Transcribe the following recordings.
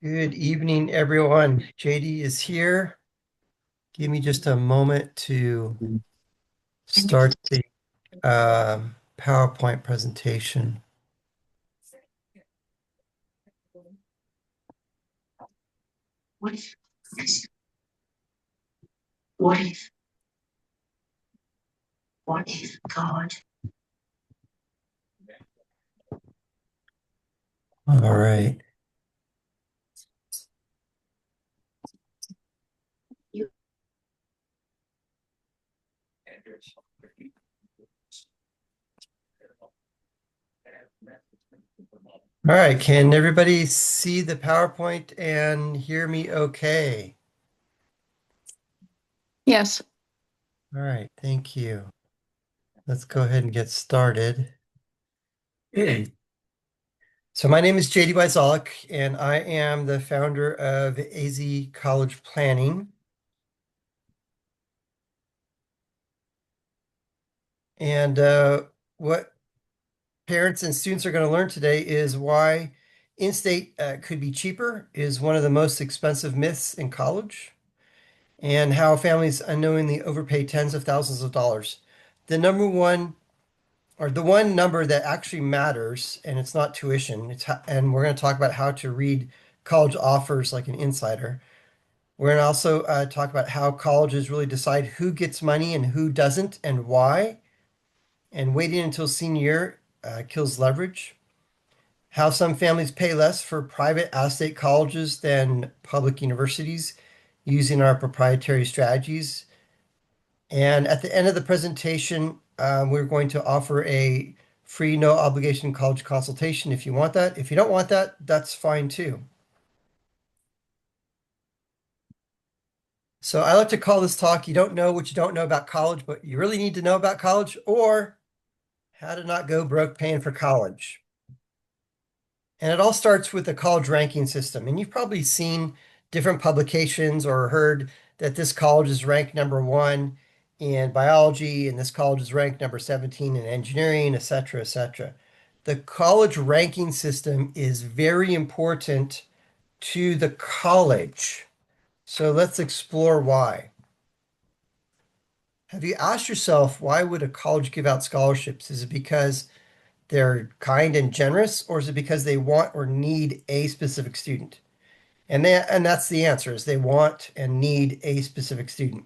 Good evening, everyone. JD is here. Give me just a moment to start the PowerPoint presentation. What if, what if, what if God? All right. You, All right. Can everybody see the PowerPoint and hear me okay? yes. All right. Thank you. Let's go ahead and get started. So my name is JD Wyzolek, and I am the founder of AZ College Planning. And what parents and students are going to learn today is why in-state could be cheaper is one of the most expensive myths in college, and how families unknowingly overpay tens of thousands of dollars. The number one, or the one number that actually matters, and it's not tuition, and we're going to talk about how to read college offers like an insider. We're going to also talk about how colleges really decide who gets money and who doesn't and why, and waiting until senior year kills leverage. How some families pay less for private out-of-state colleges than public universities using our proprietary strategies. And at the end of the presentation, we're going to offer a free, no obligation college consultation if you want that. If you don't want that, that's fine too. So I like to call this talk, You Don't Know What You Don't Know About College, but you really need to know about college, or How to Not Go Broke Paying for College. And it all starts with the college ranking system. And you've probably seen different publications or heard that this college is ranked number one in biology, and this college is ranked number 17 in engineering, et cetera, et cetera. The college ranking system is very important to the college. So let's explore why. Have you asked yourself, why would a college give out scholarships? Is it because they're kind and generous, or is it because they want or need a specific student? And that's the answer, is they want and need a specific student.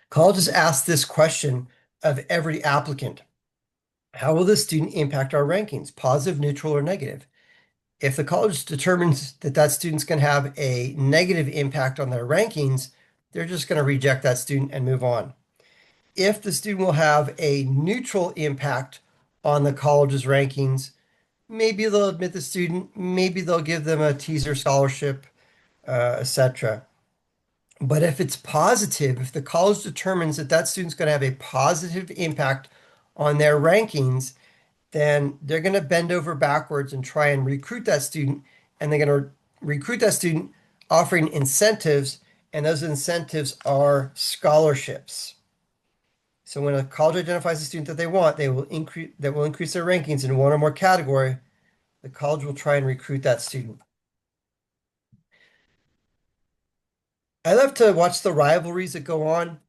Colleges ask this question of every applicant. How will this student impact our rankings, positive, neutral, or negative? If the college determines that that student's going to have a negative impact on their rankings, they're just going to reject that student and move on. If the student will have a neutral impact on the college's rankings, maybe they'll admit the student, maybe they'll give them a teaser scholarship, etc. But if it's positive, if the college determines that that student's going to have a positive impact on their rankings, then they're going to bend over backwards and try and recruit that student. And they're going to recruit that student offering incentives, and those incentives are scholarships. So when a college identifies a student that they want, they will increase their rankings in one or more category. The college will try and recruit that student. I love to watch the rivalries that go on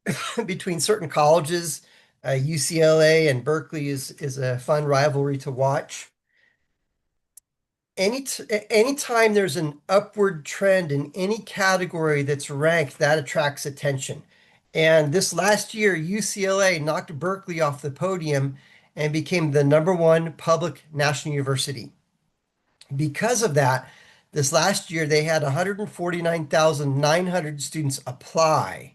between certain colleges. UCLA and Berkeley is a fun rivalry to watch. Anytime there's an upward trend in any category that's ranked, that attracts attention. And this last year, UCLA knocked Berkeley off the podium and became the number one public national university. Because of that, this last year they had 149,900 students apply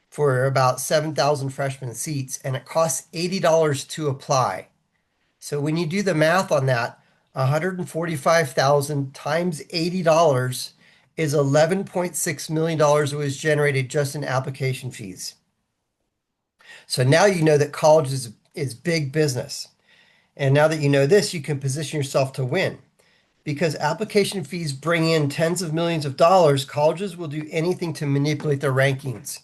for about 7,000 freshman seats, and it costs $80 to apply. So when you do the math on that, 145,000 times $80 is $11.6 million that was generated just in application fees. So now you know that college is big business. And now that you know this, you can position yourself to win. Because application fees bring in tens of millions of dollars, colleges will do anything to manipulate their rankings.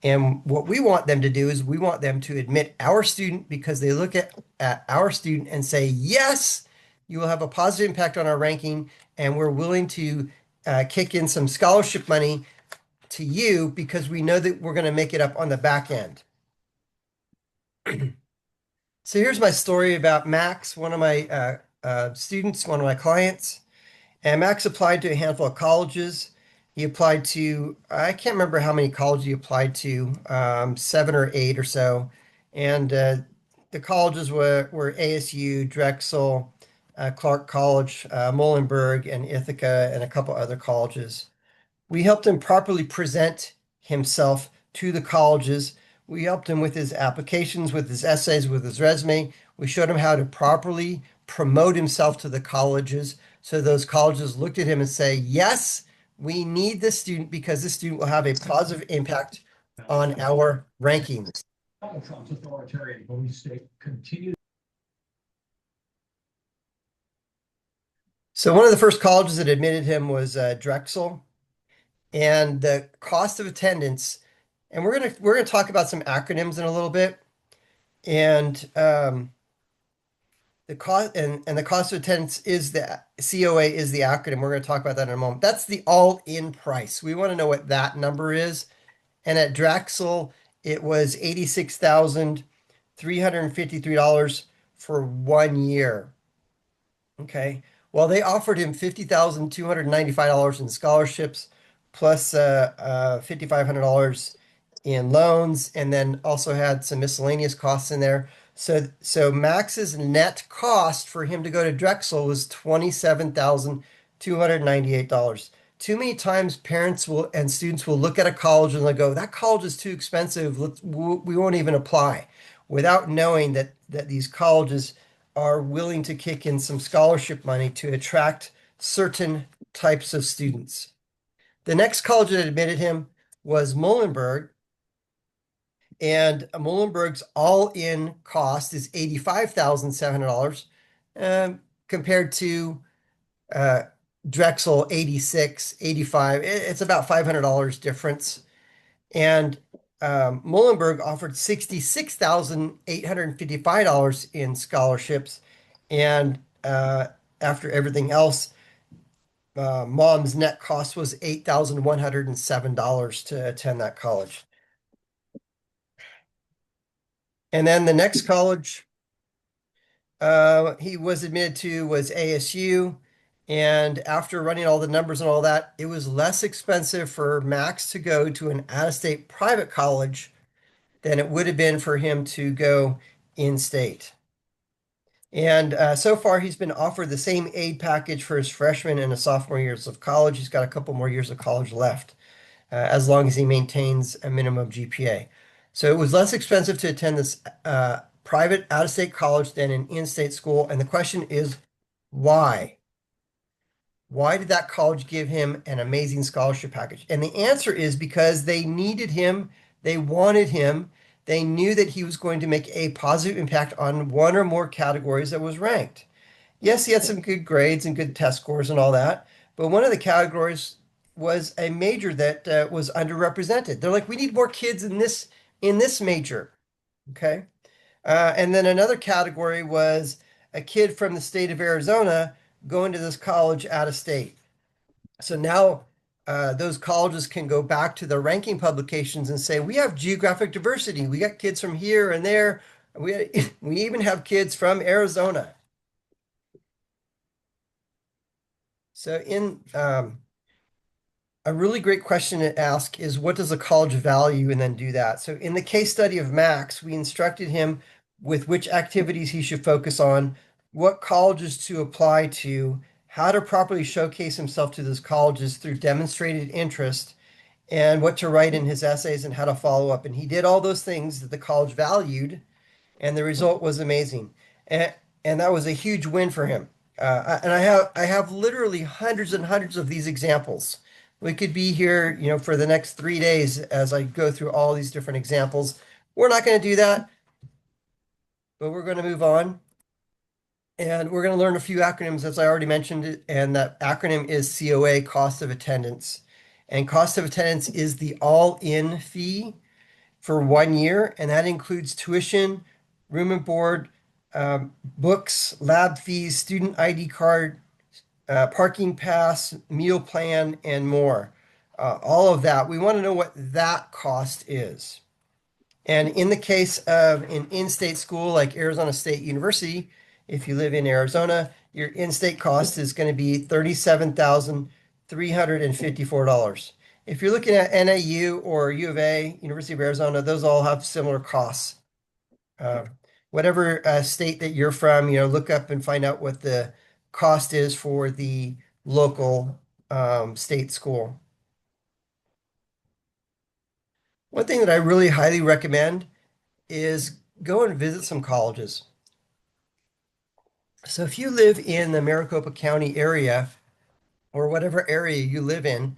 And what we want them to do is we want them to admit our student because they look at our student and say, yes, you will have a positive impact on our ranking, and we're willing to kick in some scholarship money to you because we know that we're going to make it up on the back end. So here's my story about Max, one of my students, one of my clients. And Max applied to a handful of colleges. He applied to, I can't remember how many colleges he applied to, 7 or 8 or so. And the colleges were ASU, Drexel, Clark College, Muhlenberg, and Ithaca, and a couple other colleges. We helped him properly present himself to the colleges. We helped him with his applications, with his essays, with his resume. We showed him how to properly promote himself to the colleges. So those colleges looked at him and say, yes, we need this student because this student will have a positive impact on our rankings. Donald Trump's authoritarian police state continues. So one of the first colleges that admitted him was Drexel, and the cost of attendance. And we're gonna talk about some acronyms in a little bit, and the cost and the cost of attendance is the COA is the acronym. We're going to talk about that in a moment. That's the all-in price. We want to know what that number is. And at Drexel, it was $86,353 for 1 year. Okay. Well, they offered him $50,295 in scholarships, plus $5,500 in loans, and then also had some miscellaneous costs in there. So Max's net cost for him to go to Drexel was $27,298. Too many times parents will and students will look at a college and they'll go, that college is too expensive. We won't even apply, without knowing that these colleges are willing to kick in some scholarship money to attract certain types of students. The next college that admitted him was Muhlenberg, and Muhlenberg's all-in cost is $85,700, compared to uh, Drexel 86, 85. It's about $500 difference. And Muhlenberg offered $66,855 in scholarships. And after everything else, mom's net cost was $8,107 to attend that college. And then the next college he was admitted to was ASU. And after running all the numbers and all that, it was less expensive for Max to go to an out-of-state private college than it would have been for him to go in-state. And so far, he's been offered the same aid package for his freshman and his sophomore years of college. He's got a couple more years of college left, as long as he maintains a minimum GPA. So it was less expensive to attend this private out-of-state college than an in-state school. And the question is, why? Why did that college give him an amazing scholarship package? And the answer is because they needed him, they wanted him, they knew that he was going to make a positive impact on one or more categories that was ranked. Yes, he had some good grades and good test scores and all that, but one of the categories was a major that was underrepresented. They're like, we need more kids in this major. Okay. And then another category was a kid from the state of Arizona going to this college out of state. So now those colleges can go back to their ranking publications and say, we have geographic diversity. We got kids from here and there. We even have kids from Arizona. So in a really great question to ask is, what does a college value, and then do that. So in the case study of Max, we instructed him with which activities he should focus on, what colleges to apply to, how to properly showcase himself to those colleges through demonstrated interest, and what to write in his essays and how to follow up. And he did all those things that the college valued, and the result was amazing. And that was a huge win for him. And I have literally hundreds and hundreds of these examples. We could be here, for the next 3 days as I go through all these different examples. We're not going to do that, but we're going to move on. And we're going to learn a few acronyms, as I already mentioned, and that acronym is COA, cost of attendance. And cost of attendance is the all-in fee for 1 year, and that includes tuition, room and board, Books, lab fees, student ID card, parking pass, meal plan, and more. All of that. We want to know what that cost is. And in the case of an in-state school like Arizona State University, if you live in Arizona, your in-state cost is going to be $37,354. If you're looking at NAU or U of A, University of Arizona, those all have similar costs. Uh, Whatever state that you're from, look up and find out what the cost is for the local state school. One thing that I really highly recommend is go and visit some colleges. So if you live in the Maricopa County area or whatever area you live in,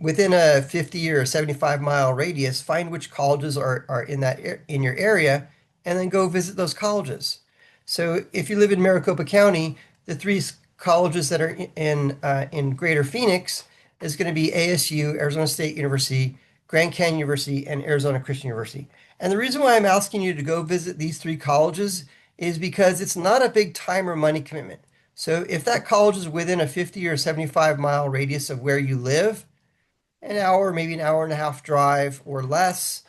within a 50 or 75-mile radius, find which colleges are in your area, and then go visit those colleges. So if you live in Maricopa County, the three colleges that are in Greater Phoenix is going to be ASU, Arizona State University, Grand Canyon University, and Arizona Christian University. And the reason why I'm asking you to go visit these three colleges is because it's not a big time or money commitment. So if that college is within a 50 or 75-mile radius of where you live, an hour, maybe an hour and a half drive or less,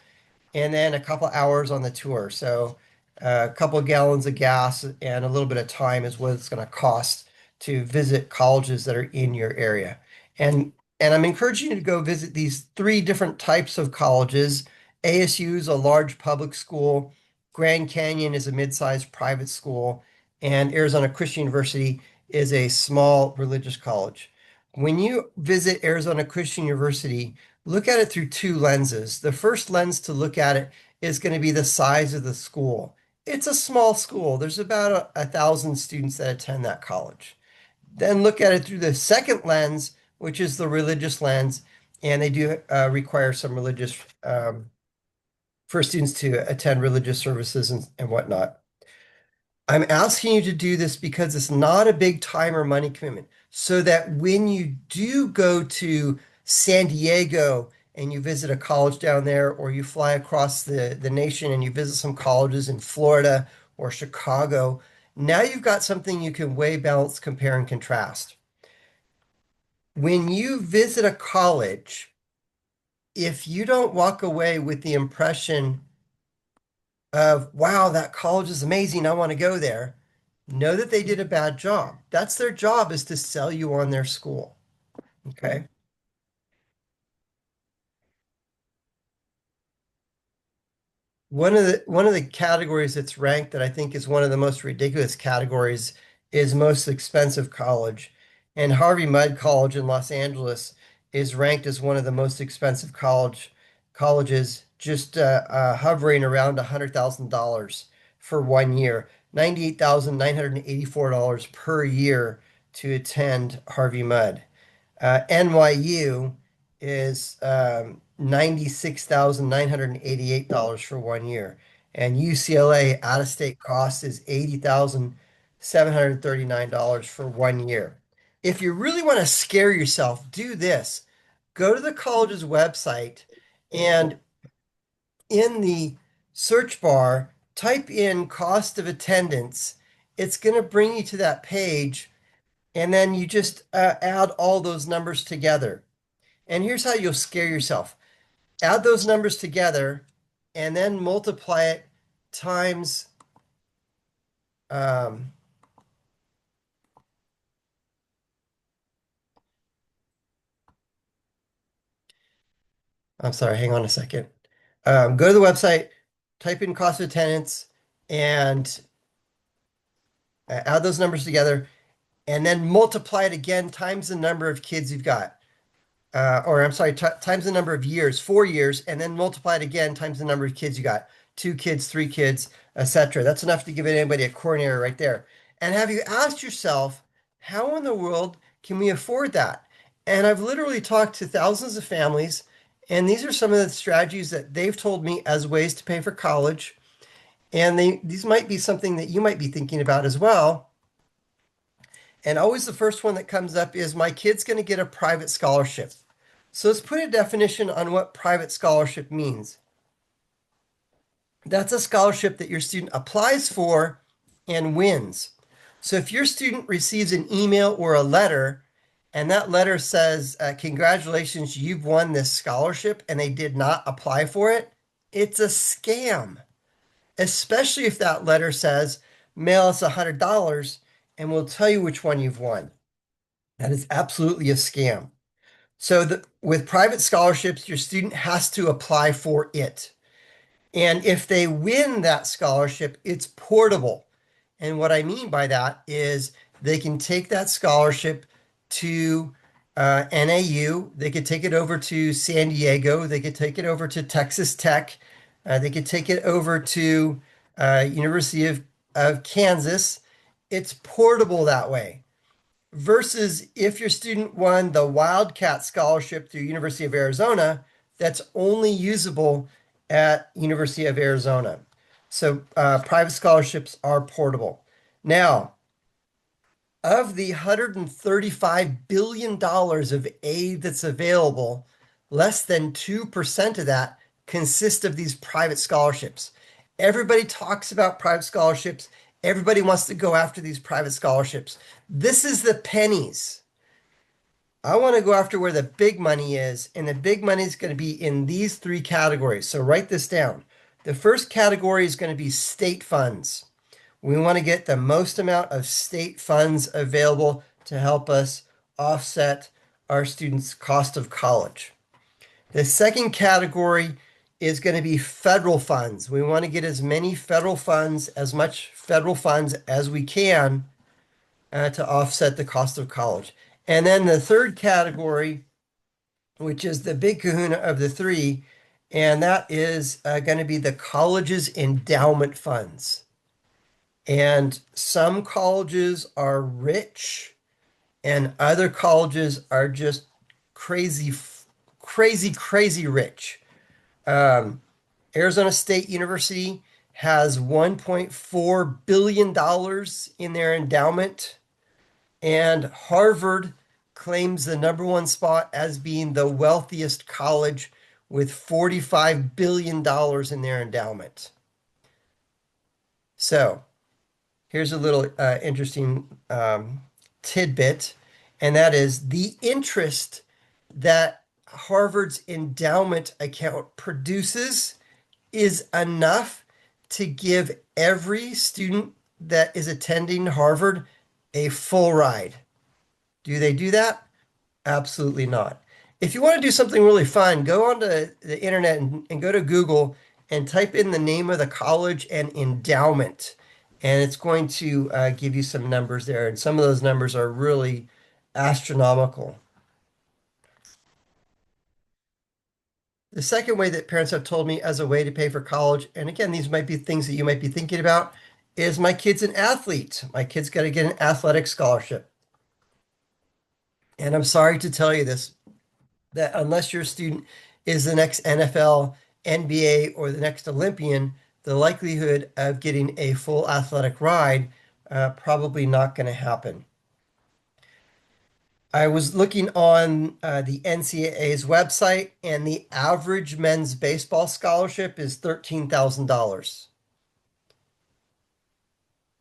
and then a couple hours on the tour. So a couple of gallons of gas and a little bit of time is what it's going to cost to visit colleges that are in your area. And I'm encouraging you to go visit these three different types of colleges. ASU is a large public school, Grand Canyon is a mid-sized private school, and Arizona Christian University is a small religious college. When you visit Arizona Christian University, look at it through two lenses. The first lens to look at it is going to be the size of the school. It's a small school. There's about 1,000 students that attend that college. Then look at it through the second lens, which is the religious lens, and they do require some religious for students to attend religious services and whatnot. I'm asking you to do this because it's not a big time or money commitment. So that when you do go to San Diego and you visit a college down there, or you fly across the nation and you visit some colleges in Florida or Chicago, now you've got something you can weigh, balance, compare, and contrast. When you visit a college, if you don't walk away with the impression of, wow, that college is amazing, I want to go there, know that they did a bad job. That's their job, is to sell you on their school. Okay. One of the categories that's ranked that I think is one of the most ridiculous categories is most expensive college. And Harvey Mudd College in Los Angeles is ranked as one of the most expensive colleges, just hovering around $100,000 for 1 year, $98,984 per year to attend Harvey Mudd. NYU is $96,988 for 1 year. And UCLA out-of-state cost is $80,739 for 1 year. If you really want to scare yourself, do this. Go to the college's website and in the search bar, type in cost of attendance. It's going to bring you to that page, and then you just add all those numbers together. And here's how you'll scare yourself. Add those numbers together and then multiply it times, um, I'm sorry, hang on a second. Go to the website, type in cost of attendance, and add those numbers together, and then multiply it again times the number of kids you've got. Or I'm sorry, times the number of years, 4 years, and then multiply it again times the number of kids you got. 2 kids, 3 kids, etc. That's enough to give anybody a coronary right there. And have you asked yourself, how in the world can we afford that? And I've literally talked to thousands of families, and these are some of the strategies that they've told me as ways to pay for college. And these might be something that you might be thinking about as well. And always the first one that comes up is, my kid's going to get a private scholarship. So let's put a definition on what private scholarship means. That's a scholarship that your student applies for and wins. So if your student receives an email or a letter, and that letter says, congratulations, you've won this scholarship, and they did not apply for it, it's a scam. Especially if that letter says, mail us $100 and we'll tell you which one you've won. That is absolutely a scam. So with private scholarships, your student has to apply for it. And if they win that scholarship, it's portable. And what I mean by that is they can take that scholarship to NAU, they could take it over to San Diego, they could take it over to Texas Tech, they could take it over to University of Kansas. It's portable that way. Versus if your student won the Wildcat Scholarship through University of Arizona, that's only usable at University of Arizona. So private scholarships are portable. Now, of the $135 billion of aid that's available, less than 2% of that consists of these private scholarships. Everybody talks about private scholarships. Everybody wants to go after these private scholarships. This is the pennies. I want to go after where the big money is, and the big money is going to be in these three categories. So write this down. The first category is going to be state funds. We want to get the most amount of state funds available to help us offset our students' cost of college. The second category is going to be federal funds. We want to get as many federal funds, as much federal funds as we can to offset the cost of college. And then the third category, which is the big kahuna of the three, and that is going to be the college's endowment funds. And some colleges are rich, and other colleges are just crazy, crazy rich. Arizona State University has $1.4 billion in their endowment, and Harvard claims the number one spot as being the wealthiest college with $45 billion in their endowment. So, here's a little interesting tidbit, and that is the interest that Harvard's endowment account produces is enough to give every student that is attending Harvard a full ride. Do they do that? Absolutely not. If you want to do something really fun, go onto the internet and go to Google and type in the name of the college and endowment. And it's going to give you some numbers there. And some of those numbers are really astronomical. The second way that parents have told me as a way to pay for college, and again, these might be things that you might be thinking about, is my kid's an athlete. My kid's got to get an athletic scholarship. And I'm sorry to tell you this, that unless your student is the next NFL, NBA, or the next Olympian, the likelihood of getting a full athletic ride probably not going to happen. I was looking on the NCAA's website, and the average men's baseball scholarship is $13,000.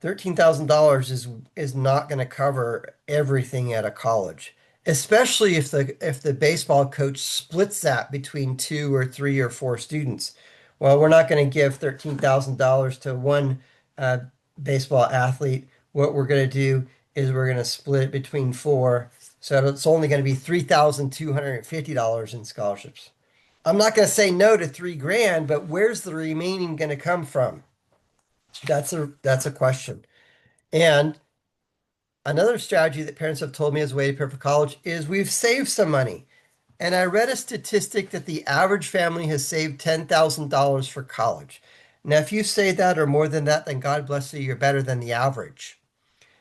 $13,000 is not going to cover everything at a college, especially if the baseball coach splits that between two or three or four students. Well, we're not going to give $13,000 to one uh, baseball athlete. What we're going to do is we're going to split it between four, so it's only going to be $3,250 in scholarships. I'm not going to say no to 3 grand, but where's the remaining going to come from? That's a question. And another strategy that parents have told me as a way to prepare for college is we've saved some money. And I read a statistic that the average family has saved $10,000 for college. Now, if you say that or more than that, then God bless you, you're better than the average.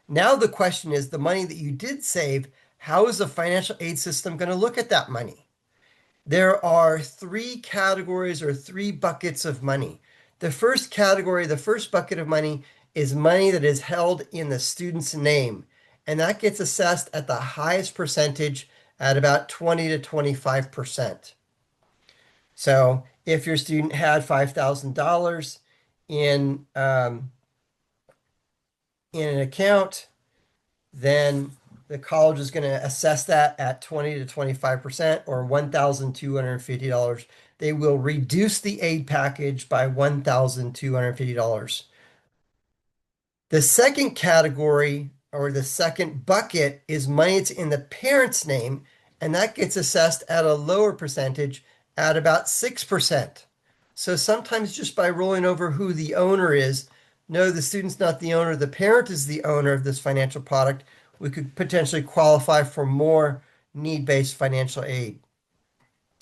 Now, the question is the money that you did save, how is the financial aid system going to look at that money? There are three categories or three buckets of money. The first category, the first bucket of money is money that is held in the student's name, and that gets assessed at the highest percentage at about 20 to 25%. So if your student had $5,000 in an account, then the college is going to assess that at 20 to 25% or $1,250. They will reduce the aid package by $1,250. The second category or the second bucket is money that's in the parent's name, and that gets assessed at a lower percentage at about 6%. So sometimes just by rolling over who the owner is, no, the student's not the owner, the parent is the owner of this financial product, we could potentially qualify for more need-based financial aid.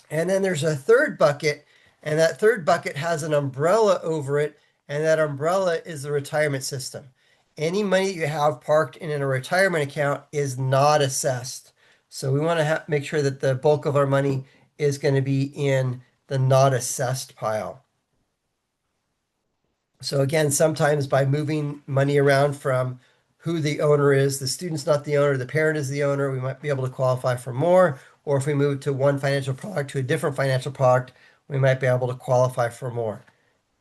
And then there's a third bucket, and that third bucket has an umbrella over it, and that umbrella is the retirement system. Any money you have parked in a retirement account is not assessed. So we want to make sure that the bulk of our money is going to be in the not assessed pile. So again, sometimes by moving money around from who the owner is, the student's not the owner, the parent is the owner, we might be able to qualify for more. Or if we move to one financial product to a different financial product, we might be able to qualify for more.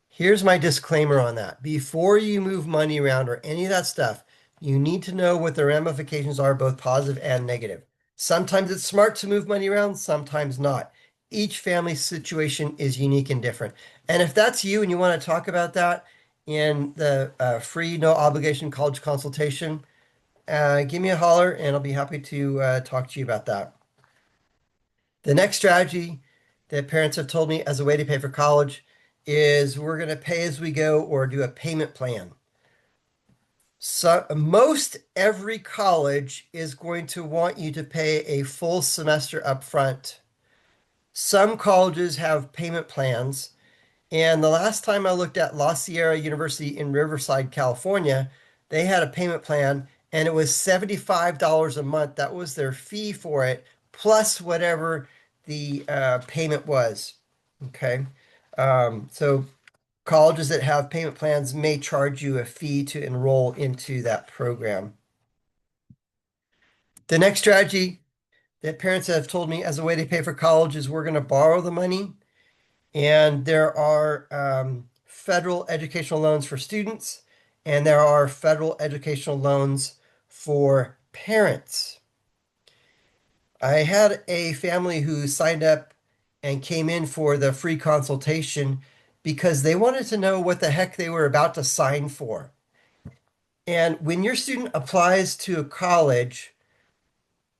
Here's my disclaimer on that. Before you move money around or any of that stuff, you need to know what the ramifications are, both positive and negative. Sometimes it's smart to move money around, sometimes not. Each family situation is unique and different. And if that's you and you want to talk about that in the free, no obligation college consultation, give me a holler and I'll be happy to talk to you about that. The next strategy that parents have told me as a way to pay for college is we're going to pay as we go or do a payment plan. So most every college is going to want you to pay a full semester up front. Some colleges have payment plans. And the last time I looked at La Sierra University in Riverside, California, they had a payment plan and it was $75 a month. That was their fee for it, plus whatever the payment was. Okay. So colleges that have payment plans may charge you a fee to enroll into that program. The next strategy that parents have told me as a way to pay for college is we're going to borrow the money. And there are federal educational loans for students, and there are federal educational loans for parents. I had a family who signed up and came in for the free consultation because they wanted to know what the heck they were about to sign for. And when your student applies to a college,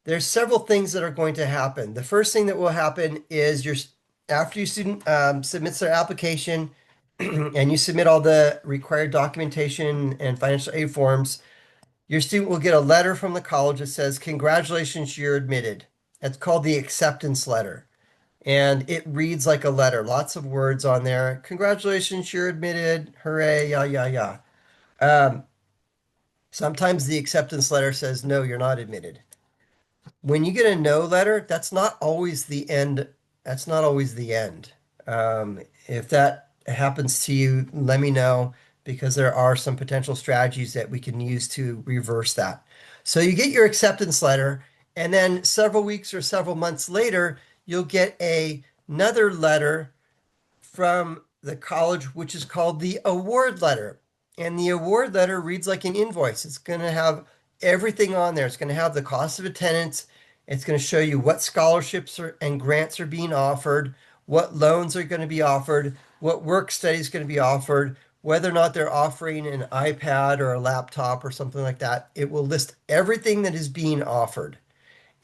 there's several things that are going to happen. The first thing that will happen is after your student submits their application and you submit all the required documentation and financial aid forms, your student will get a letter from the college that says, "Congratulations, you're admitted." It's called the acceptance letter. And it reads like a letter, lots of words on there. "Congratulations, you're admitted. Hooray, yeah, yeah, yeah." Um, Sometimes the acceptance letter says, "No, you're not admitted." When you get a no letter, that's not always the end. That's not always the end. If that happens to you, let me know because there are some potential strategies that we can use to reverse that. So you get your acceptance letter, and then several weeks or several months later, you'll get another letter from the college, which is called the award letter. And the award letter reads like an invoice. It's going to have everything on there. It's going to have the cost of attendance. It's going to show you what scholarships and grants are being offered, what loans are going to be offered, what work study is going to be offered, whether or not they're offering an iPad or a laptop or something like that. It will list everything that is being offered.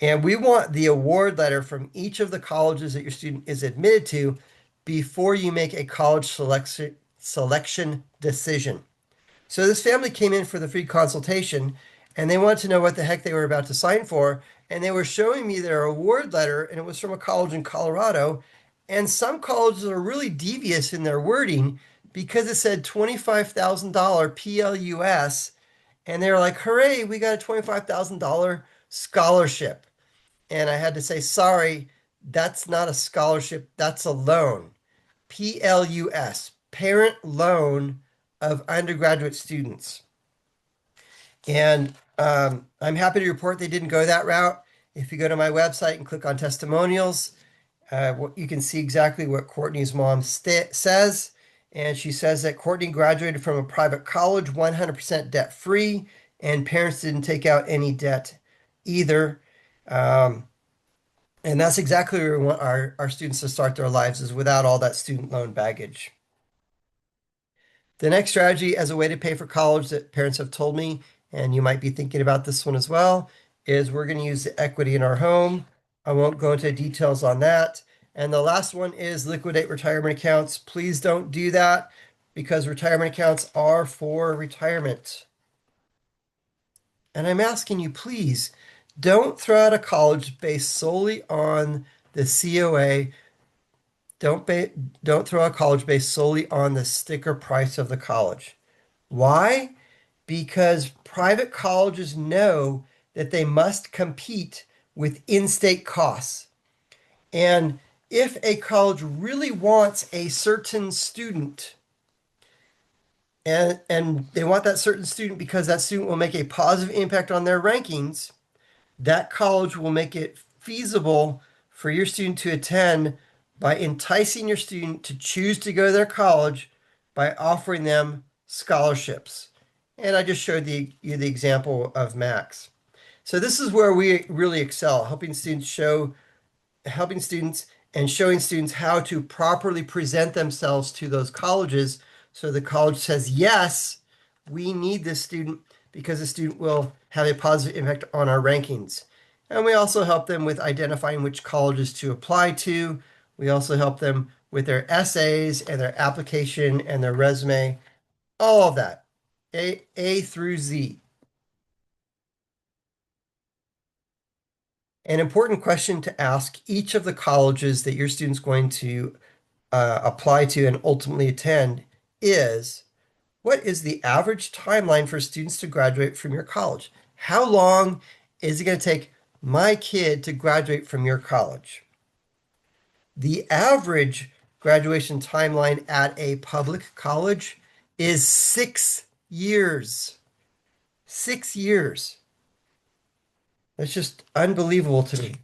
And we want the award letter from each of the colleges that your student is admitted to before you make a college selection decision. So this family came in for the free consultation and they wanted to know what the heck they were about to sign for. And they were showing me their award letter, and it was from a college in Colorado. And some colleges are really devious in their wording because it said $25,000 PLUS. And they were like, "Hooray, we got a $25,000 scholarship." And I had to say, "Sorry, that's not a scholarship, that's a loan. PLUS, Parent Loan of Undergraduate Students." And I'm happy to report they didn't go that route. If you go to my website and click on testimonials, you can see exactly what Courtney's mom says. And she says that Courtney graduated from a private college 100% debt free, and parents didn't take out any debt either. Um, and that's exactly where we want our students to start their lives, is without all that student loan baggage. The next strategy as a way to pay for college that parents have told me, and you might be thinking about this one as well, is we're going to use the equity in our home. I won't go into details on that. And the last one is liquidate retirement accounts. Please don't do that because retirement accounts are for retirement. And I'm asking you, please don't throw out a college based solely on the COA. Don't throw out a college based solely on the sticker price of the college. Why? Because private colleges know that they must compete with in-state costs. And if a college really wants a certain student, and they want that certain student because that student will make a positive impact on their rankings, that college will make it feasible for your student to attend by enticing your student to choose to go to their college by offering them scholarships. And I just showed you the example of Max. So this is where we really excel, helping students and showing students how to properly present themselves to those colleges. So the college says, yes, we need this student because the student will have a positive impact on our rankings. And we also help them with identifying which colleges to apply to. We also help them with their essays and their application and their resume, all of that, A through Z. An important question to ask each of the colleges that your student's going to apply to and ultimately attend is, what is the average timeline for students to graduate from your college? How long is it going to take my kid to graduate from your college? The average graduation timeline at a public college is 6 years. 6 years. That's just unbelievable to me.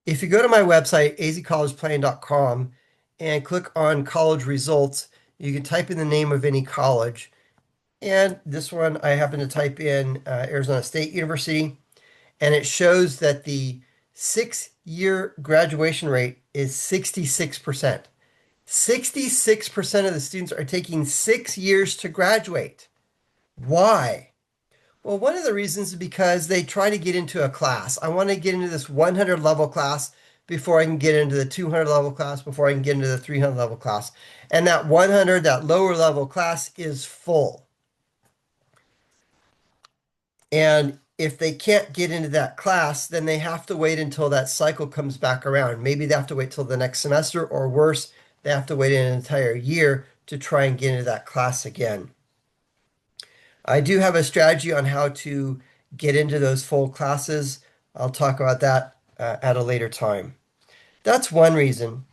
If you go to my website, azcollegeplan.com, and click on college results, you can type in the name of any college. And this one, I happen to type in Arizona State University, and it shows that the 6 year graduation rate is 66%. 66% of the students are taking 6 years to graduate. Why? Well, one of the reasons is because they try to get into a class. I want to get into this 100 level class before I can get into the 200 level class, before I can get into the 300 level class. And that 100, that lower level class is full. And if they can't get into that class, then they have to wait until that cycle comes back around. Maybe they have to wait till the next semester, or worse, they have to wait an entire year to try and get into that class again. I do have a strategy on how to get into those full classes. I'll talk about that at a later time. That's one reason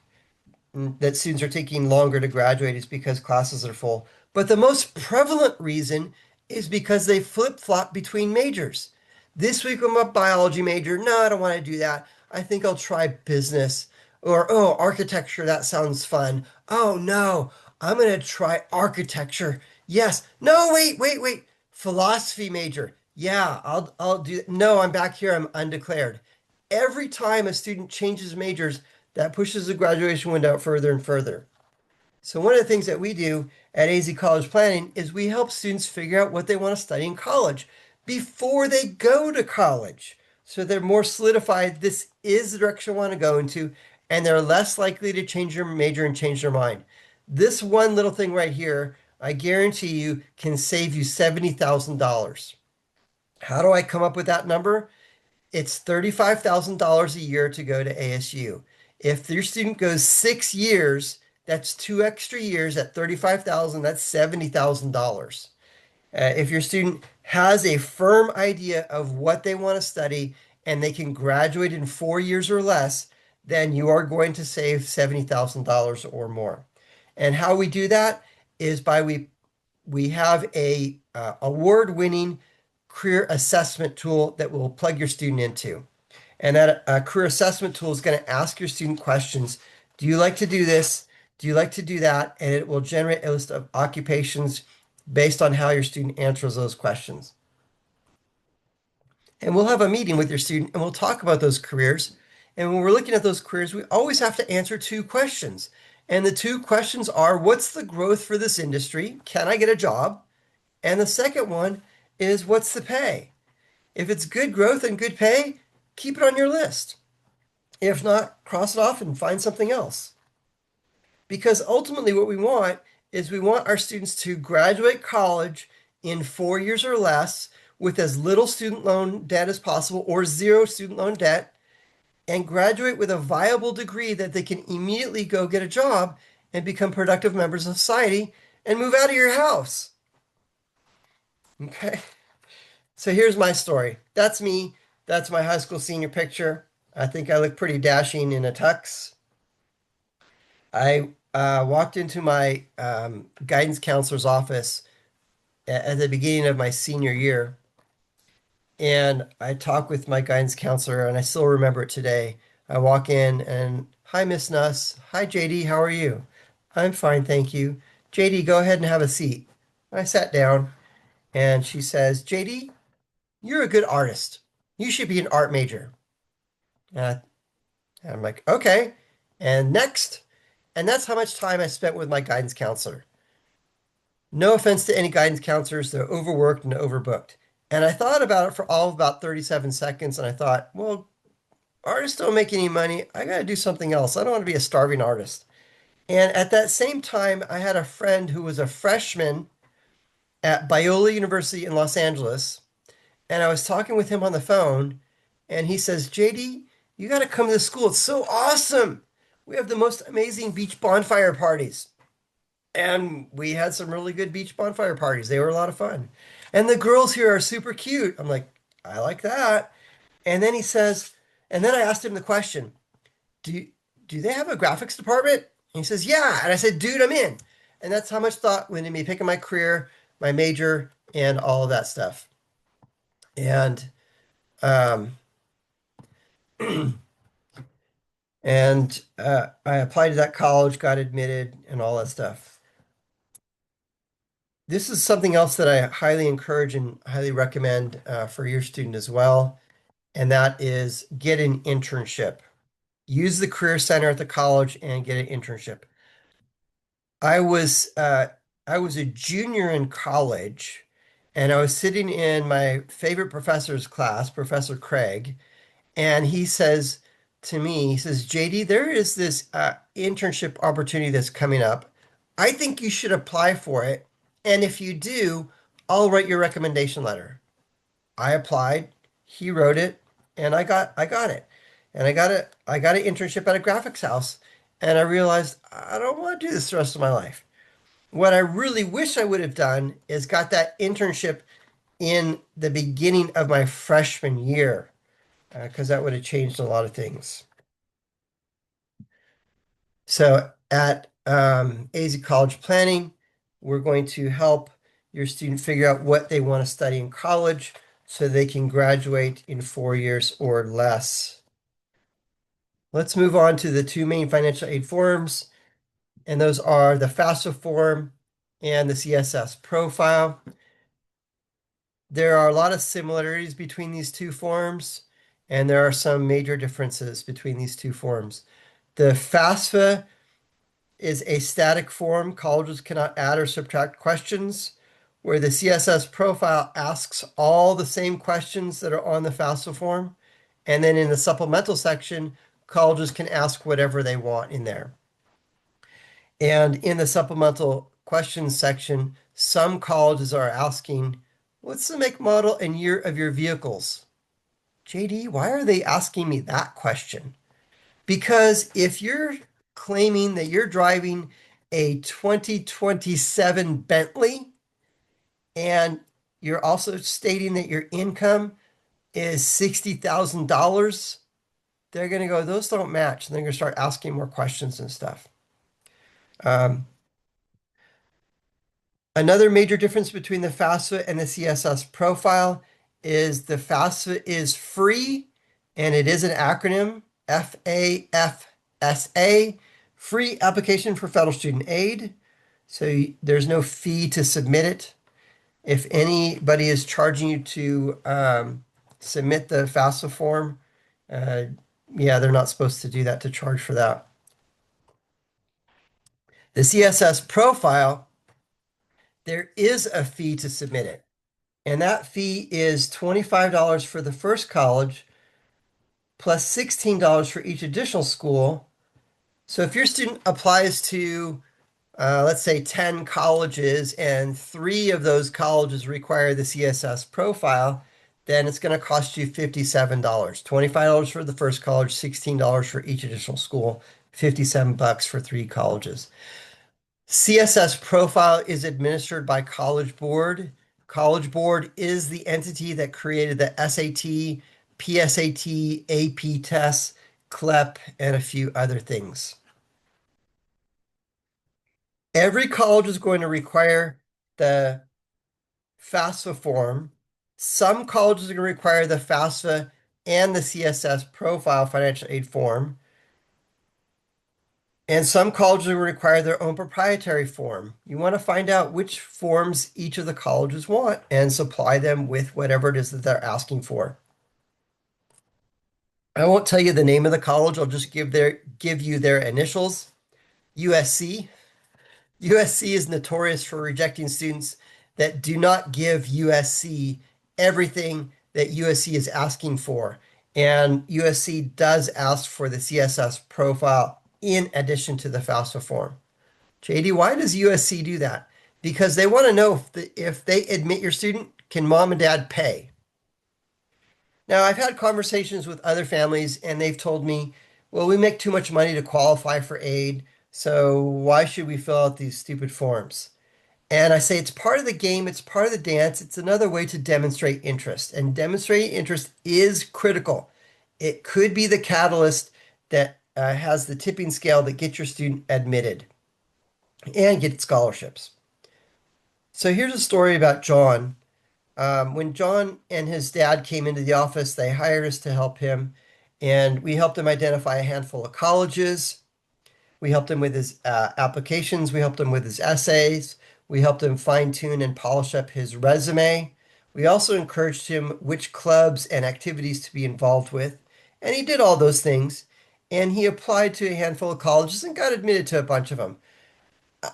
that students are taking longer to graduate, is because classes are full. But the most prevalent reason is because they flip-flop between majors. This week I'm a biology major. No, I don't want to do that. I think I'll try business. Or, oh, architecture, that sounds fun. Oh, no, I'm going to try architecture. Yes. No, wait. Philosophy major. Yeah, I'll do. No, I'm back here. I'm undeclared. Every time a student changes majors, that pushes the graduation window out further and further. So one of the things that we do at AZ College Planning is we help students figure out what they want to study in college before they go to college. So they're more solidified, this is the direction I want to go into, and they're less likely to change their major and change their mind. This one little thing right here, I guarantee you, can save you $70,000. How do I come up with that number? It's $35,000 a year to go to ASU. If your student goes 6 years, that's 2 extra years at 35,000, that's $70,000. If your student has a firm idea of what they want to study and they can graduate in 4 years or less, then you are going to save $70,000 or more. And how we do that is by we have a award-winning career assessment tool that we'll plug your student into. And that career assessment tool is going to ask your student questions. Do you like to do this? Do you like to do that? And it will generate a list of occupations based on how your student answers those questions. And we'll have a meeting with your student and we'll talk about those careers. And when we're looking at those careers, we always have to answer two questions. And the two questions are, what's the growth for this industry? Can I get a job? And the second one is, what's the pay? If it's good growth and good pay, keep it on your list. If not, cross it off and find something else. Because ultimately, what we want is we want our students to graduate college in 4 years or less with as little student loan debt as possible or zero student loan debt and graduate with a viable degree that they can immediately go get a job and become productive members of society and move out of your house. Okay. So here's my story. That's me. That's my high school senior picture. I think I look pretty dashing in a tux. I walked into my guidance counselor's office at the beginning of my senior year, and I talked with my guidance counselor, and I still remember it today. I walk in and, hi, Miss Nuss. Hi, JD. How are you? I'm fine, thank you. JD, go ahead and have a seat. I sat down, and she says, JD, you're a good artist. You should be an art major. And I'm like, okay. And next. And that's how much time I spent with my guidance counselor. No offense to any guidance counselors, they're overworked and overbooked. And I thought about it for all of about 37 seconds, and I thought, well, artists don't make any money. I got to do something else. I don't want to be a starving artist. And at that same time, I had a friend who was a freshman at Biola University in Los Angeles, and I was talking with him on the phone, and he says, JD, you got to come to the school. It's so awesome. We have the most amazing beach bonfire parties. And we had some really good beach bonfire parties. They were a lot of fun. And the girls here are super cute. I'm like, I like that. And then he says, and then I asked him the question, do they have a graphics department? And he says, yeah. And I said, dude, I'm in. And that's how much thought went into me picking my career, my major, and all of that stuff. And um, I applied to that college, got admitted, and all that stuff. This is something else that I highly encourage and highly recommend for your student as well, and that is get an internship. Use the Career Center at the college and get an internship. I was uh, I was a junior in college, and I was sitting in my favorite professor's class, Professor Craig, and he says to me, he says, JD, there is this internship opportunity that's coming up. I think you should apply for it. And if you do, I'll write your recommendation letter. I applied, he wrote it, and I got it. And I got an internship at a graphics house. And I realized I don't want to do this the rest of my life. What I really wish I would have done is got that internship in the beginning of my freshman year because that would have changed a lot of things. So at AZ College Planning, we're going to help your student figure out what they want to study in college so they can graduate in 4 years or less. Let's move on to the two main financial aid forms, and those are the FAFSA form and the CSS profile. There are a lot of similarities between these two forms, and there are some major differences between these two forms. The FAFSA is a static form. Colleges cannot add or subtract questions, where the CSS profile asks all the same questions that are on the FAFSA form. And then in the supplemental section, colleges can ask whatever they want in there. And in the supplemental questions section, some colleges are asking, what's the make, model, and year of your vehicles? JD, why are they asking me that question? Because if you're claiming that you're driving a 2027 Bentley and you're also stating that your income is $60,000, they're going to go, those don't match. And they're going to start asking more questions and stuff. Another major difference between the FAFSA and the CSS profile is the FAFSA is free and it is an acronym, FAFSA, Free application for federal student aid. So there's no fee to submit it. If anybody is charging you to submit the FAFSA form, uh, yeah, they're not supposed to do that, to charge for that. The CSS profile, there is a fee to submit it. And that fee is $25 for the first college plus $16 for each additional school. So if your student applies to, let's say, 10 colleges and 3 of those colleges require the CSS profile, then it's going to cost you $57. $25 for the first college, $16 for each additional school, $57 for 3 colleges. CSS profile is administered by College Board. College Board is the entity that created the SAT, PSAT, AP tests, CLEP, and a few other things. Every college is going to require the FAFSA form. Some colleges are going to require the FAFSA and the CSS profile financial aid form. And some colleges will require their own proprietary form. You want to find out which forms each of the colleges want and supply them with whatever it is that they're asking for. I won't tell you the name of the college. I'll just give you their initials. USC. USC is notorious for rejecting students that do not give USC everything that USC is asking for. And USC does ask for the CSS profile in addition to the FAFSA form. JD, why does USC do that? Because they want to know if they admit your student, can mom and dad pay? Now, I've had conversations with other families and they've told me, well, we make too much money to qualify for aid, so why should we fill out these stupid forms? And I say it's part of the game, it's part of the dance, it's another way to demonstrate interest. And demonstrating interest is critical. It could be the catalyst that has the tipping scale that gets your student admitted and get scholarships. So here's a story about John. When John and his dad came into the office, they hired us to help him, and we helped him identify a handful of colleges. We helped him with his applications. We helped him with his essays. We helped him fine tune and polish up his resume. We also encouraged him which clubs and activities to be involved with. And he did all those things. And he applied to a handful of colleges and got admitted to a bunch of them.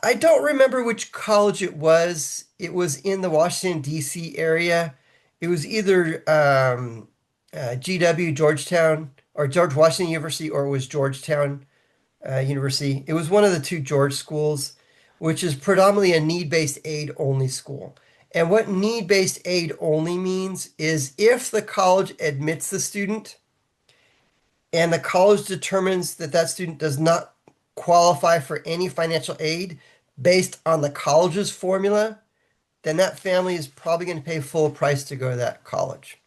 I don't remember which college it was. It was in the Washington, D.C. area. It was either GW, Georgetown, or George Washington University, or it was Georgetown University. It was one of the 2 George schools, which is predominantly a need-based aid only school. And what need-based aid only means is if the college admits the student and the college determines that that student does not qualify for any financial aid based on the college's formula, then that family is probably going to pay full price to go to that college.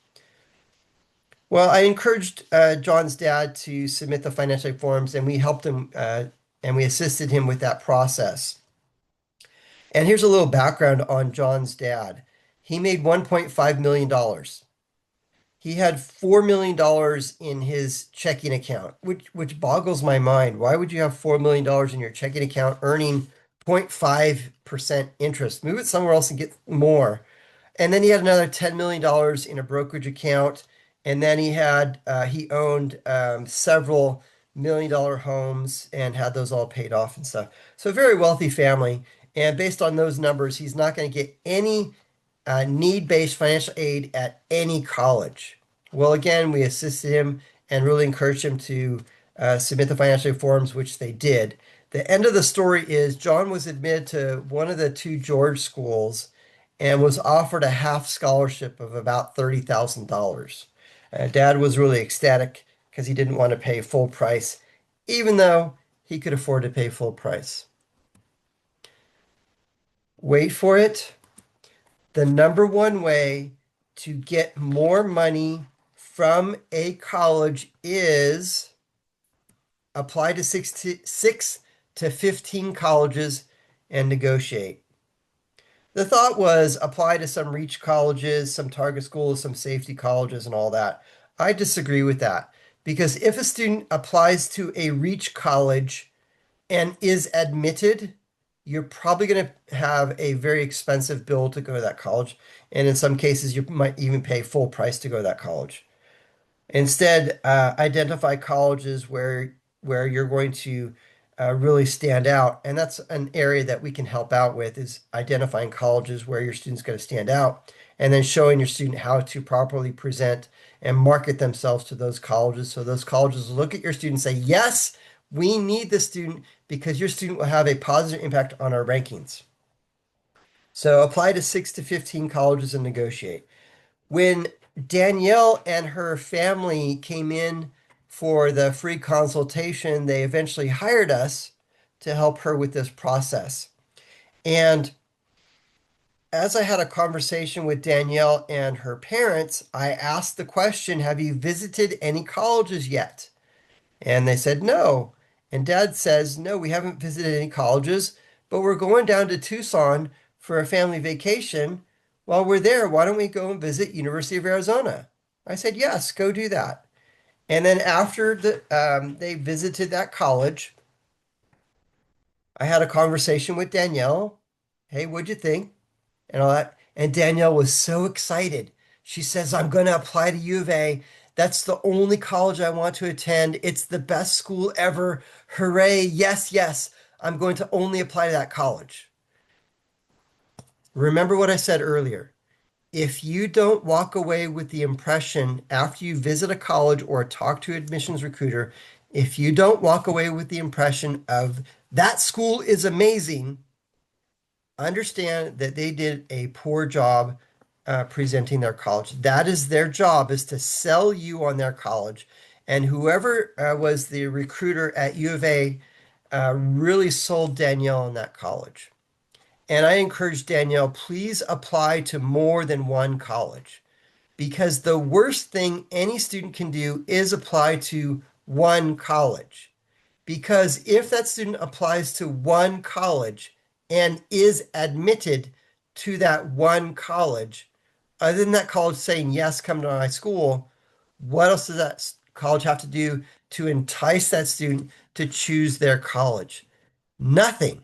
Well, I encouraged John's dad to submit the financial aid forms, and we helped him and we assisted him with that process. And here's a little background on John's dad. He made $1.5 million. He had $4 million in his checking account, which boggles my mind. Why would you have $4 million in your checking account earning 0.5% interest? Move it somewhere else and get more. And then he had another $10 million in a brokerage account. And then he owned several $1 million homes and had those all paid off and stuff. So a very wealthy family. And based on those numbers, he's not going to get any need-based financial aid at any college. Well, again, we assisted him and really encouraged him to submit the financial aid forms, which they did. The end of the story is John was admitted to one of the 2 George schools and was offered a half scholarship of about $30,000. Dad was really ecstatic because he didn't want to pay full price, even though he could afford to pay full price. Wait for it. The number one way to get more money from a college is apply to 6 to 15 colleges and negotiate. The thought was apply to some reach colleges, some target schools, some safety colleges, and all that. I disagree with that because if a student applies to a reach college, and is admitted, you're probably going to have a very expensive bill to go to that college. And in some cases, you might even pay full price to go to that college. Instead, identify colleges where you're going to really stand out, and that's an area that we can help out with is identifying colleges where your student's going to stand out, and then showing your student how to properly present and market themselves to those colleges. So those colleges will look at your student and say, "Yes, we need this student because your student will have a positive impact on our rankings." So apply to 6 to 15 colleges and negotiate. When Danielle and her family came in for the free consultation, they eventually hired us to help her with this process. And as I had a conversation with Danielle and her parents, I asked the question, "Have you visited any colleges yet?" And they said no. And Dad says, "No, we haven't visited any colleges, but we're going down to Tucson for a family vacation. While we're there, why don't we go and visit University of Arizona?" I said, "Yes, go do that." And then after they visited that college, I had a conversation with Danielle. "Hey, what'd you think?" And all that. And Danielle was so excited. She says, "I'm going to apply to U of A. That's the only college I want to attend. It's the best school ever. Hooray. Yes, yes. I'm going to only apply to that college." Remember what I said earlier. If you don't walk away with the impression after you visit a college or talk to an admissions recruiter, if you don't walk away with the impression of that school is amazing, understand that they did a poor job presenting their college. That is their job, is to sell you on their college. And whoever was the recruiter at U of A really sold Danielle on that college. And I encourage Danielle, please apply to more than one college, because the worst thing any student can do is apply to one college. Because if that student applies to one college and is admitted to that one college, other than that college saying, "Yes, come to my school," what else does that college have to do to entice that student to choose their college? Nothing.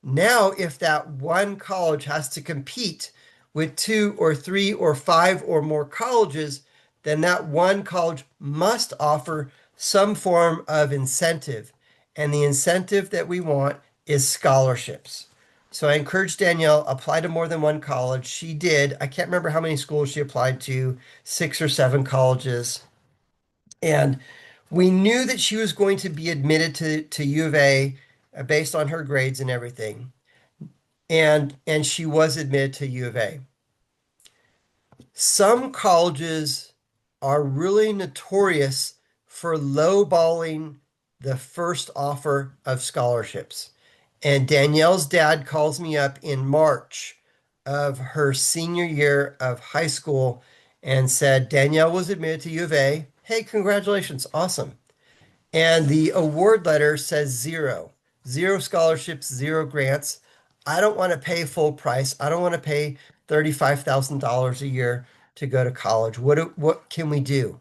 Now, if that one college has to compete with two or three or five or more colleges, then that one college must offer some form of incentive. And the incentive that we want is scholarships. So I encourage Danielle, apply to more than one college. She did. I can't remember how many schools she applied to, 6 or 7 colleges. And we knew that she was going to be admitted to U of A based on her grades and everything, and she was admitted to U of A. Some colleges are really notorious for lowballing the first offer of scholarships. And Danielle's dad calls me up in March of her senior year of high school and said, "Danielle was admitted to U of A. Hey, congratulations. Awesome." And the award letter says zero, zero scholarships, zero grants. I don't want to pay full price. I don't want to pay $35,000 a year to go to college. What can we do?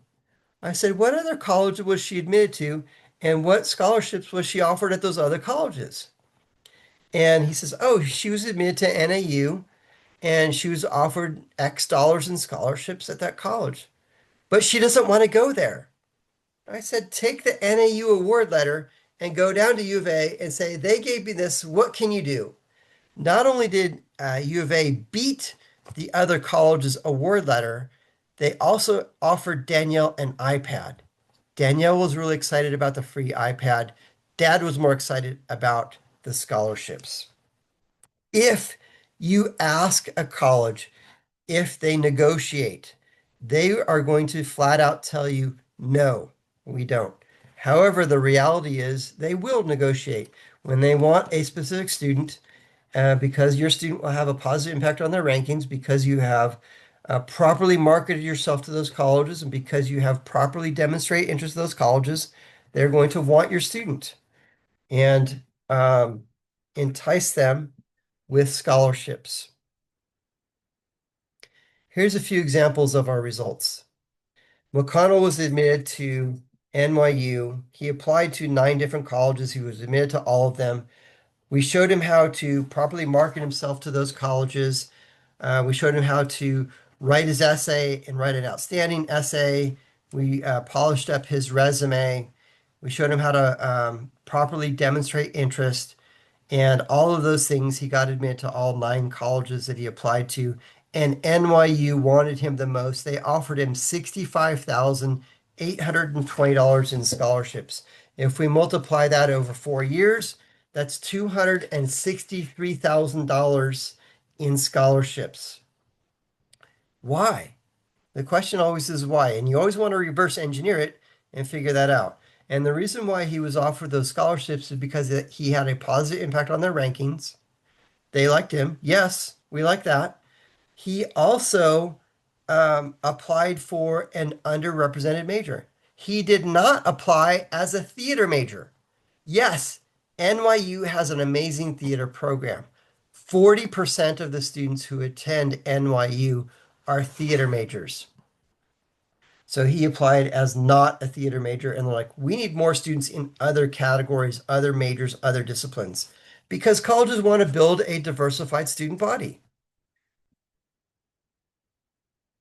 I said, "What other college was she admitted to? And what scholarships was she offered at those other colleges?" And he says, "Oh, she was admitted to NAU and she was offered X dollars in scholarships at that college, but she doesn't want to go there." I said, "Take the NAU award letter and go down to U of A and say, 'They gave me this. What can you do?'" Not only did U of A beat the other college's award letter, they also offered Danielle an iPad. Danielle was really excited about the free iPad. Dad was more excited about the scholarships. If you ask a college if they negotiate, they are going to flat out tell you, "No, we don't." However, the reality is they will negotiate when they want a specific student, because your student will have a positive impact on their rankings, because you have properly marketed yourself to those colleges, and because you have properly demonstrated interest in those colleges. They're going to want your student and entice them with scholarships. Here's a few examples of our results. McConnell was admitted to NYU. He applied to 9 different colleges. He was admitted to all of them. We showed him how to properly market himself to those colleges. We showed him how to write his essay and write an outstanding essay. We polished up his resume. We showed him how to properly demonstrate interest. And all of those things, he got admitted to all 9 colleges that he applied to. And NYU wanted him the most. They offered him $65,820 in scholarships. If we multiply that over 4 years, that's $263,000 in scholarships. Why? The question always is why. And you always want to reverse engineer it and figure that out. And the reason why he was offered those scholarships is because he had a positive impact on their rankings. They liked him. Yes, we like that. He also applied for an underrepresented major. He did not apply as a theater major. Yes, NYU has an amazing theater program. 40% of the students who attend NYU are theater majors. So he applied as not a theater major, and they're like, we need more students in other categories, other majors, other disciplines, because colleges want to build a diversified student body.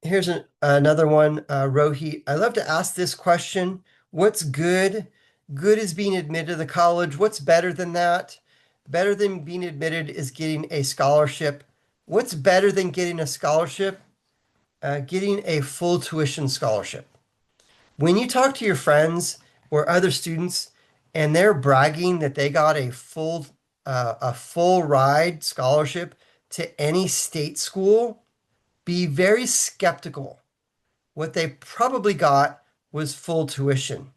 Here's another one, Rohit. I love to ask this question. What's good? Good is being admitted to the college. What's better than that? Better than being admitted is getting a scholarship. What's better than getting a scholarship? Getting a full tuition scholarship. When you talk to your friends or other students and they're bragging that they got a full ride scholarship to any state school, be very skeptical. What they probably got was full tuition.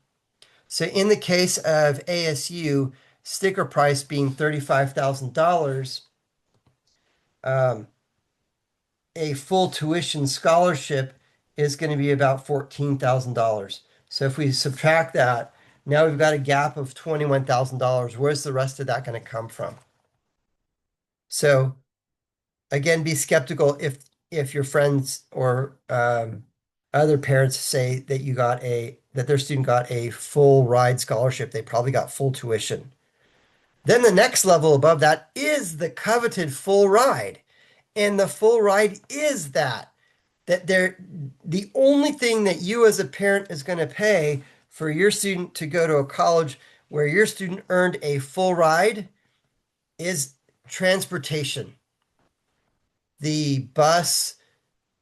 So in the case of ASU, sticker price being $35,000, a full tuition scholarship is going to be about $14,000. So if we subtract that, now we've got a gap of $21,000. Where's the rest of that going to come from? So again, be skeptical if your friends or other parents say that their student got a full ride scholarship. They probably got full tuition. Then the next level above that is the coveted full ride. And the full ride is that the only thing that you as a parent is going to pay for your student to go to a college where your student earned a full ride is transportation. The bus,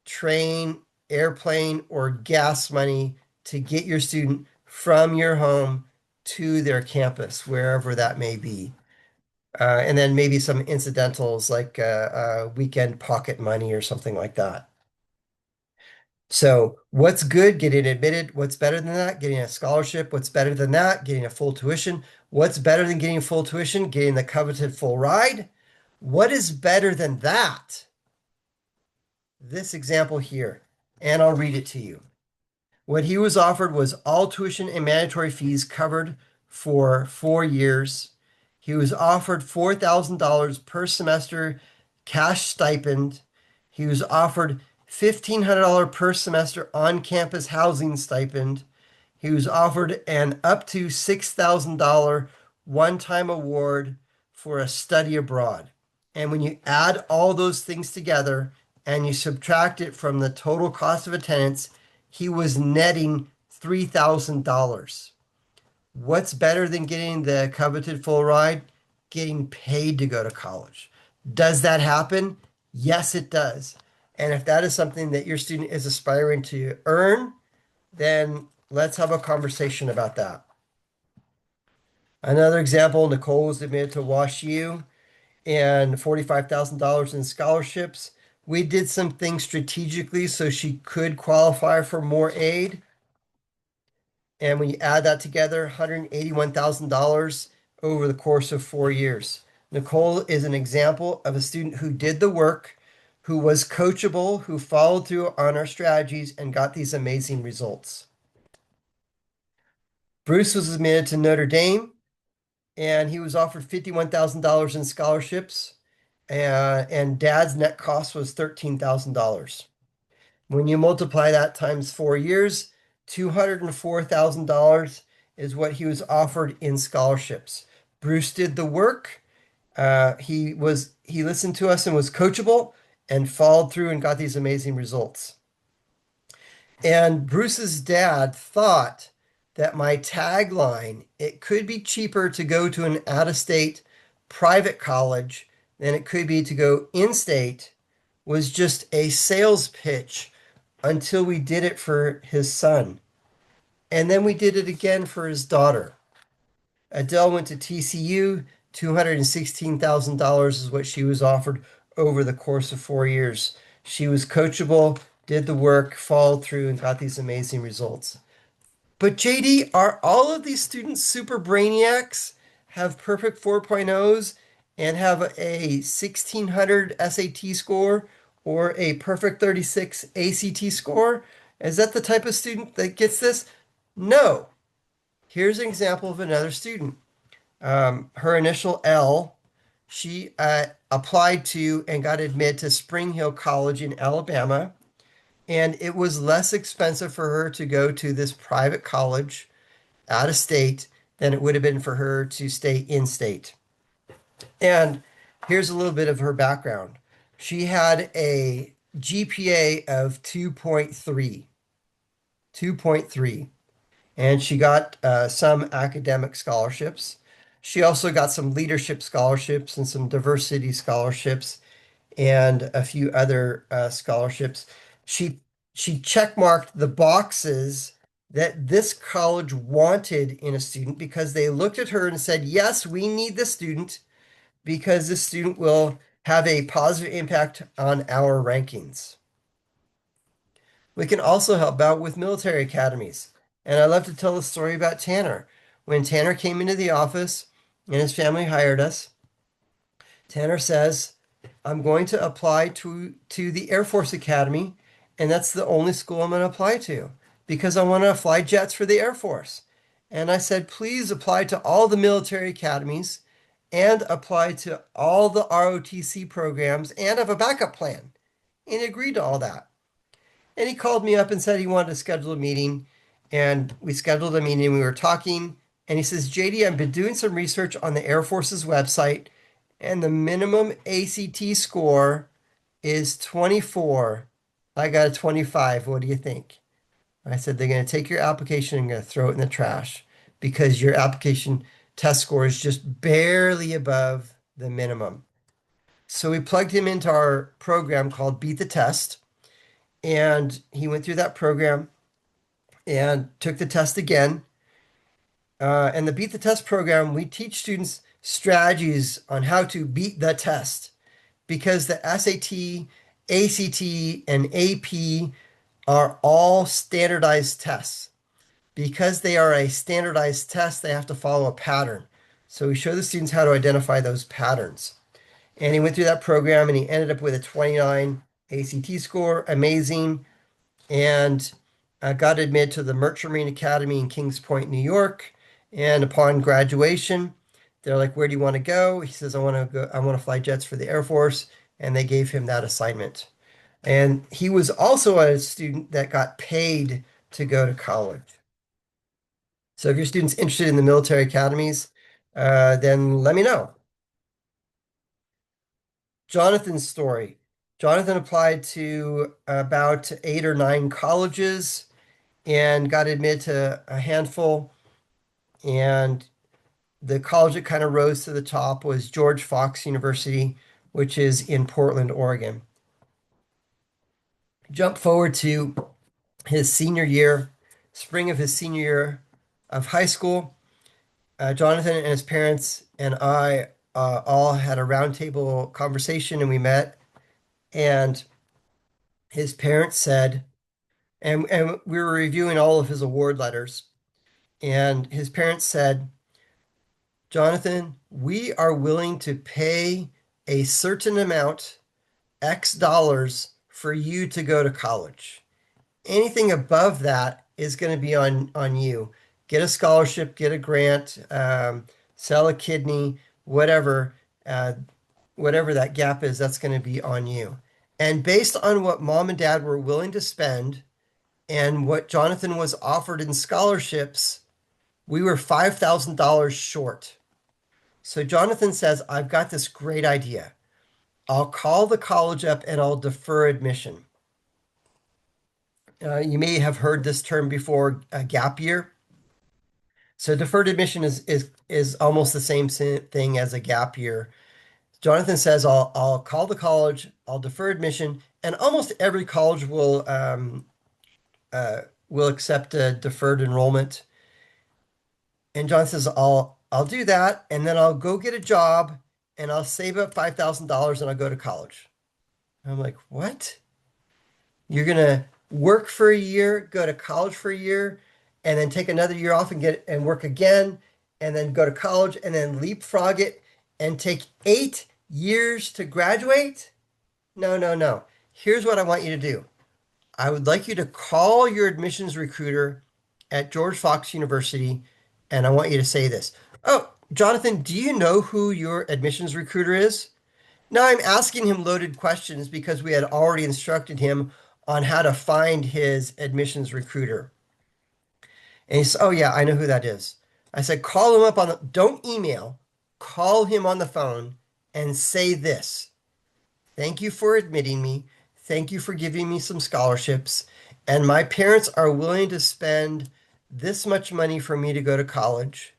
train, airplane, or gas money to get your student from your home to their campus, wherever that may be. And then maybe some incidentals like weekend pocket money or something like that. So, what's good? Getting admitted. What's better than that? Getting a scholarship. What's better than that? Getting a full tuition. What's better than getting full tuition? Getting the coveted full ride. What is better than that? This example here, and I'll read it to you. What he was offered was all tuition and mandatory fees covered for 4 years. He was offered $4,000 per semester cash stipend. He was offered $1,500 per semester on-campus housing stipend. He was offered an up to $6,000 one-time award for a study abroad. And when you add all those things together and you subtract it from the total cost of attendance, he was netting $3,000. What's better than getting the coveted full ride? Getting paid to go to college. Does that happen? Yes, it does. And if that is something that your student is aspiring to earn, then let's have a conversation about that. Another example, Nicole was admitted to Wash U and $45,000 in scholarships. We did some things strategically so she could qualify for more aid. And when you add that together, $181,000 over the course of 4 years. Nicole is an example of a student who did the work, who was coachable, who followed through on our strategies and got these amazing results. Bruce was admitted to Notre Dame and he was offered $51,000 in scholarships, and dad's net cost was $13,000. When you multiply that times 4 years, $204,000 is what he was offered in scholarships. Bruce did the work. He listened to us and was coachable and followed through and got these amazing results. And Bruce's dad thought that my tagline, it could be cheaper to go to an out-of-state private college than it could be to go in-state, was just a sales pitch until we did it for his son. And then we did it again for his daughter. Adele went to TCU. $216,000 is what she was offered over the course of 4 years. She was coachable, did the work, followed through, and got these amazing results. But JD, are all of these students super brainiacs, have perfect 4.0s, and have a 1600 SAT score or a perfect 36 ACT score? Is that the type of student that gets this? No. Here's an example of another student. Her initial L, she applied to and got admitted to Spring Hill College in Alabama. And it was less expensive for her to go to this private college out of state than it would have been for her to stay in state. And here's a little bit of her background. She had a GPA of 2.3, 2.3, and she got some academic scholarships. She also got some leadership scholarships and some diversity scholarships and a few other scholarships. She she checkmarked the boxes that this college wanted in a student because they looked at her and said, "Yes, we need this student because this student will have a positive impact on our rankings." We can also help out with military academies. And I love to tell the story about Tanner. When Tanner came into the office and his family hired us, Tanner says, "I'm going to apply to the Air Force Academy, and that's the only school I'm going to apply to because I want to fly jets for the Air Force." And I said, "Please apply to all the military academies and apply to all the ROTC programs and have a backup plan." And he agreed to all that. And he called me up and said he wanted to schedule a meeting. And we scheduled a meeting. We were talking. And he says, "JD, I've been doing some research on the Air Force's website, and the minimum ACT score is 24. I got a 25. What do you think?" I said, "They're going to take your application and going to throw it in the trash because your application test score is just barely above the minimum." So we plugged him into our program called Beat the Test. And he went through that program and took the test again. And the Beat the Test program, we teach students strategies on how to beat the test because the SAT, ACT, and AP are all standardized tests. Because they are a standardized test, they have to follow a pattern. So we show the students how to identify those patterns. And he went through that program and he ended up with a 29 ACT score, amazing, and got admitted to the Merchant Marine Academy in Kings Point, New York. And upon graduation, they're like, "Where do you want to go?" He says, I want to fly jets for the Air Force." And they gave him that assignment. And he was also a student that got paid to go to college. So if your student's interested in the military academies, then let me know. Jonathan's story. Jonathan applied to about 8 or 9 colleges and got admitted to a handful. And the college that kind of rose to the top was George Fox University, which is in Portland, Oregon. Jump forward to his senior year, spring of his senior year of high school. Jonathan and his parents and I all had a roundtable conversation and we met. And his parents said, and we were reviewing all of his award letters, and his parents said, "Jonathan, we are willing to pay a certain amount, X dollars, for you to go to college. Anything above that is going to be on you. Get a scholarship, get a grant, sell a kidney, whatever, uh, whatever that gap is, that's going to be on you." And based on what mom and dad were willing to spend And what Jonathan was offered in scholarships, we were $5,000 short. So Jonathan says, I've got this great idea. I'll call the college up and I'll defer admission. You may have heard this term before, a gap year. So deferred admission is almost the same thing as a gap year. Jonathan says, I'll call the college, I'll defer admission, and almost every college will accept a deferred enrollment. And John says, I'll do that, and then I'll go get a job and I'll save up $5,000 and I'll go to college. I'm like, what? You're gonna work for a year, go to college for a year, and then take another year off and get and work again, and then go to college and then leapfrog it and take 8 years to graduate? No, no, no. Here's what I want you to do. I would like you to call your admissions recruiter at George Fox University, and I want you to say this. Oh, Jonathan, do you know who your admissions recruiter is? Now I'm asking him loaded questions because we had already instructed him on how to find his admissions recruiter. And he said, oh, yeah, I know who that is. I said, call him up don't email, call him on the phone and say this. Thank you for admitting me. Thank you for giving me some scholarships. And my parents are willing to spend this much money for me to go to college.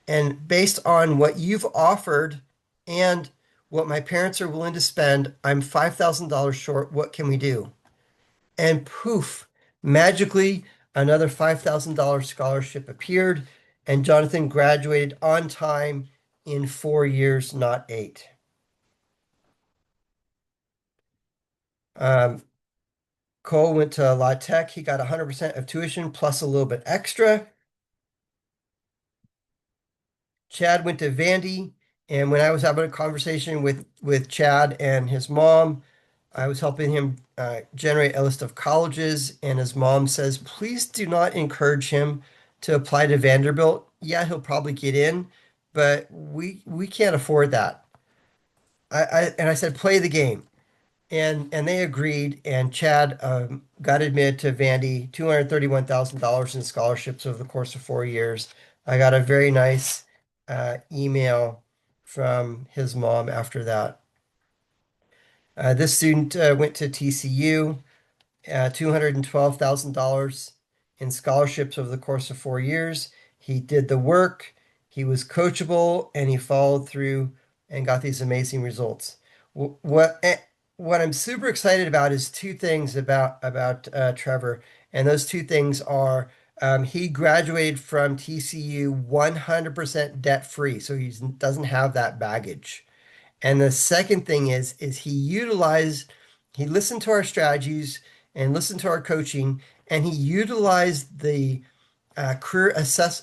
And based on what you've offered and what my parents are willing to spend, I'm $5,000 short. What can we do? And poof, magically, another $5,000 scholarship appeared, and Jonathan graduated on time in 4 years, not 8. Um, Cole went to La Tech. He got 100% of tuition plus a little bit extra. Chad went to Vandy, and when I was having a conversation with Chad and his mom, I was helping him generate a list of colleges, and his mom says, please do not encourage him to apply to Vanderbilt. Yeah, he'll probably get in, but we can't afford that. And I said, play the game. And they agreed, and Chad got admitted to Vandy, $231,000 in scholarships over the course of 4 years. I got a very nice email from his mom after that. This student went to TCU, $212,000 in scholarships over the course of 4 years. He did the work, he was coachable, and he followed through and got these amazing results. What I'm super excited about is two things about Trevor, and those two things are he graduated from TCU 100% debt free, so he doesn't have that baggage. And the second thing is he listened to our strategies and listened to our coaching, and he utilized the career assess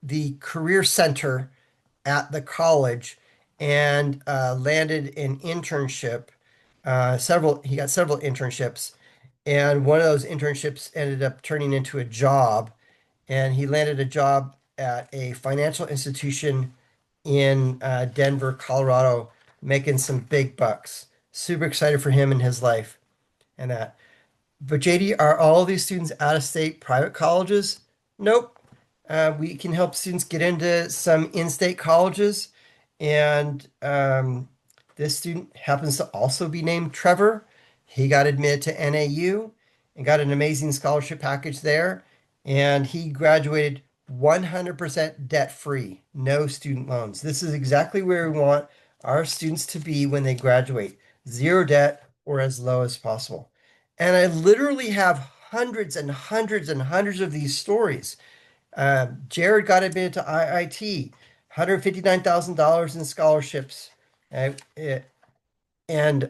the career center at the college and landed an internship. He got several internships, and one of those internships ended up turning into a job, and he landed a job at a financial institution in Denver, Colorado, making some big bucks. Super excited for him and his life and that. But JD, are all these students out of state private colleges? Nope. We can help students get into some in-state colleges. And this student happens to also be named Trevor. He got admitted to NAU and got an amazing scholarship package there. And he graduated 100% debt free, no student loans. This is exactly where we want our students to be when they graduate, zero debt or as low as possible. And I literally have hundreds and hundreds and hundreds of these stories. Jared got admitted to IIT, $159,000 in scholarships. Uh, it- and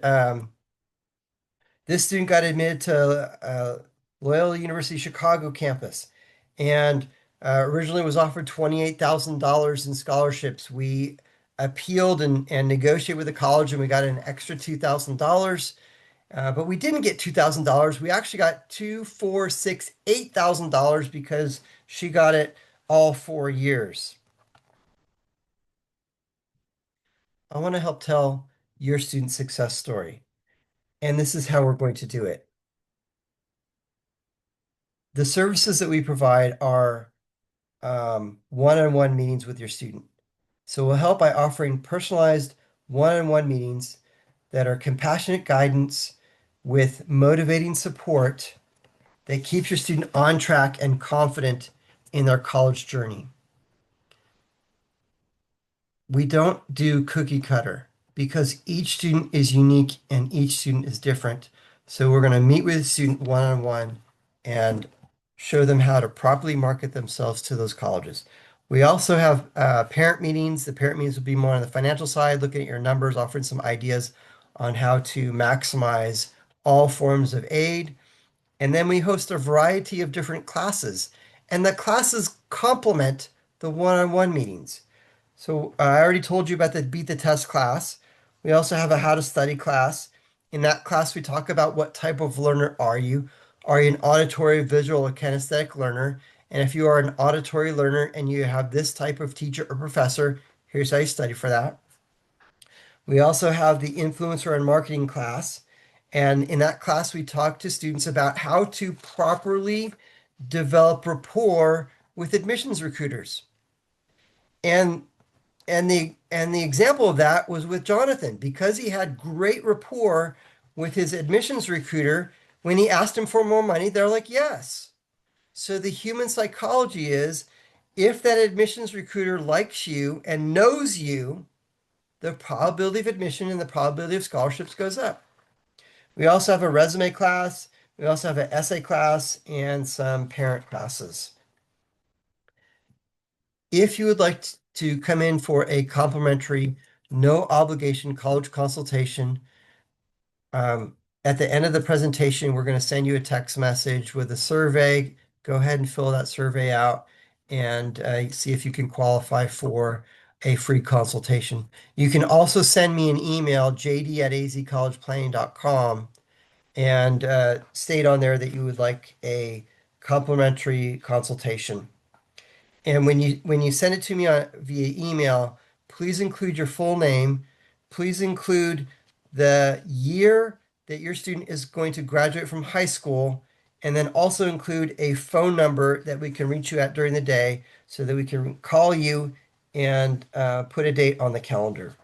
This student got admitted to Loyola University Chicago campus and originally was offered $28,000 in scholarships. We appealed and negotiated with the college and we got an extra $2,000. But we didn't get $2,000. We actually got two, four, six, $8,000 because she got it all 4 years. I want to help tell your student success story. And this is how we're going to do it. The services that we provide are one-on-one meetings with your student. So we'll help by offering personalized one-on-one meetings that are compassionate guidance with motivating support that keeps your student on track and confident in their college journey. We don't do cookie cutter because each student is unique and each student is different. So we're going to meet with the student one-on-one and show them how to properly market themselves to those colleges. We also have parent meetings. The parent meetings will be more on the financial side, looking at your numbers, offering some ideas on how to maximize all forms of aid. And then we host a variety of different classes, and the classes complement the one-on-one meetings. So I already told you about the Beat the Test class. We also have a How to Study class. In that class, we talk about what type of learner are you? Are you an auditory, visual, or kinesthetic learner? And if you are an auditory learner and you have this type of teacher or professor, here's how you study for that. We also have the influencer and marketing class. And in that class, we talk to students about how to properly develop rapport with admissions recruiters. And and the example of that was with Jonathan because he had great rapport with his admissions recruiter. When he asked him for more money, they're like, yes. So the human psychology is if that admissions recruiter likes you and knows you, the probability of admission and the probability of scholarships goes up. We also have a resume class. We also have an essay class and some parent classes. If you would like to come in for a complimentary, no obligation college consultation, at the end of the presentation, we're going to send you a text message with a survey. Go ahead and fill that survey out and see if you can qualify for a free consultation. You can also send me an email, jd@azcollegeplanning.com, and state on there that you would like a complimentary consultation. And when you send it to me via email, please include your full name. Please include the year that your student is going to graduate from high school, and then also include a phone number that we can reach you at during the day so that we can call you and put a date on the calendar.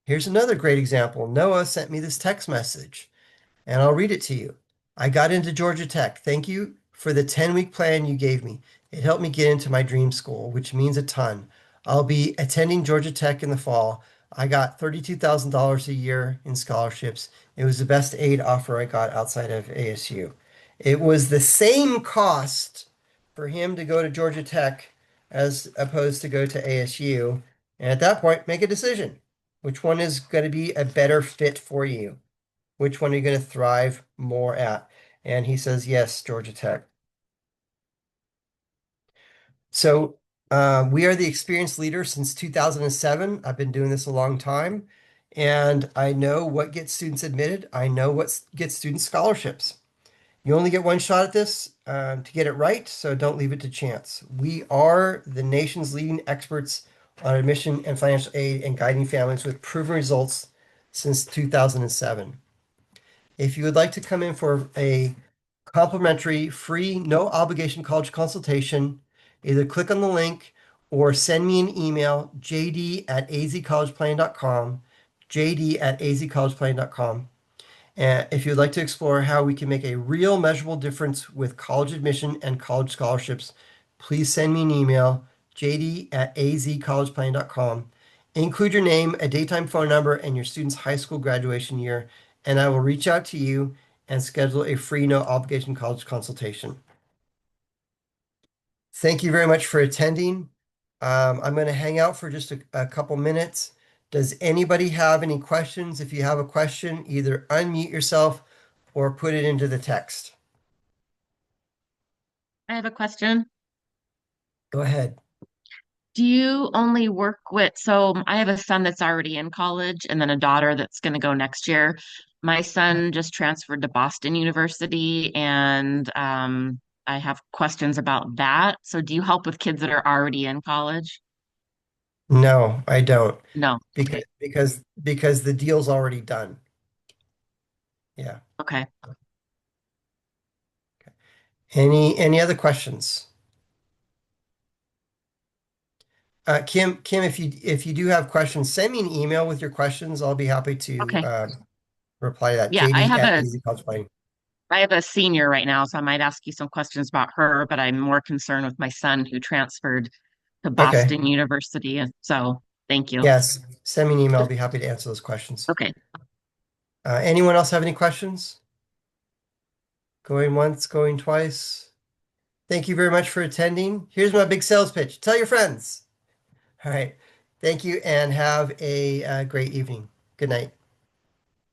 Here's another great example. Noah sent me this text message, and I'll read it to you. I got into Georgia Tech. Thank you for the 10-week plan you gave me. It helped me get into my dream school, which means a ton. I'll be attending Georgia Tech in the fall. I got $32,000 a year in scholarships. It was the best aid offer I got outside of ASU. It was the same cost for him to go to Georgia Tech as opposed to go to ASU. And at that point, make a decision. Which one is going to be a better fit for you? Which one are you going to thrive more at? And he says, yes, Georgia Tech. So we are the experienced leader since 2007. I've been doing this a long time, and I know what gets students admitted. I know what gets students scholarships. You only get one shot at this to get it right, so don't leave it to chance. We are the nation's leading experts on admission and financial aid and guiding families with proven results since 2007. If you would like to come in for a complimentary, free, no obligation college consultation, either click on the link or send me an email, jd@azcollegeplanning.com, jd@azcollegeplanning.com. And if you'd like to explore how we can make a real measurable difference with college admission and college scholarships, please send me an email, jd@azcollegeplanning.com. Include your name, a daytime phone number, and your student's high school graduation year, and I will reach out to you and schedule a free, no obligation college consultation. Thank you very much for attending. I'm going to hang out for just a couple minutes. Does anybody have any questions? If you have a question, either unmute yourself or put it into the text. I have a question. Go ahead. Do you only work with, so I have a son that's already in college and then a daughter that's going to go next year. My son just transferred to Boston University and I have questions about that. So do you help with kids that are already in college? No, I don't. No. Because Okay. because the deal's already done. Yeah. Okay. Any other questions? Kim, if you do have questions, send me an email with your questions. I'll be happy to Okay. reply to that. Yeah, I JD have at a AZ College Planning. I have a senior right now, so I might ask you some questions about her, but I'm more concerned with my son who transferred to Okay. Boston University. And so thank you. Yes. Send me an email. I'll be happy to answer those questions. Okay. Anyone else have any questions? Going once, going twice. Thank you very much for attending. Here's my big sales pitch. Tell your friends. All right. Thank you and have a great evening. Good night.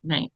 Night.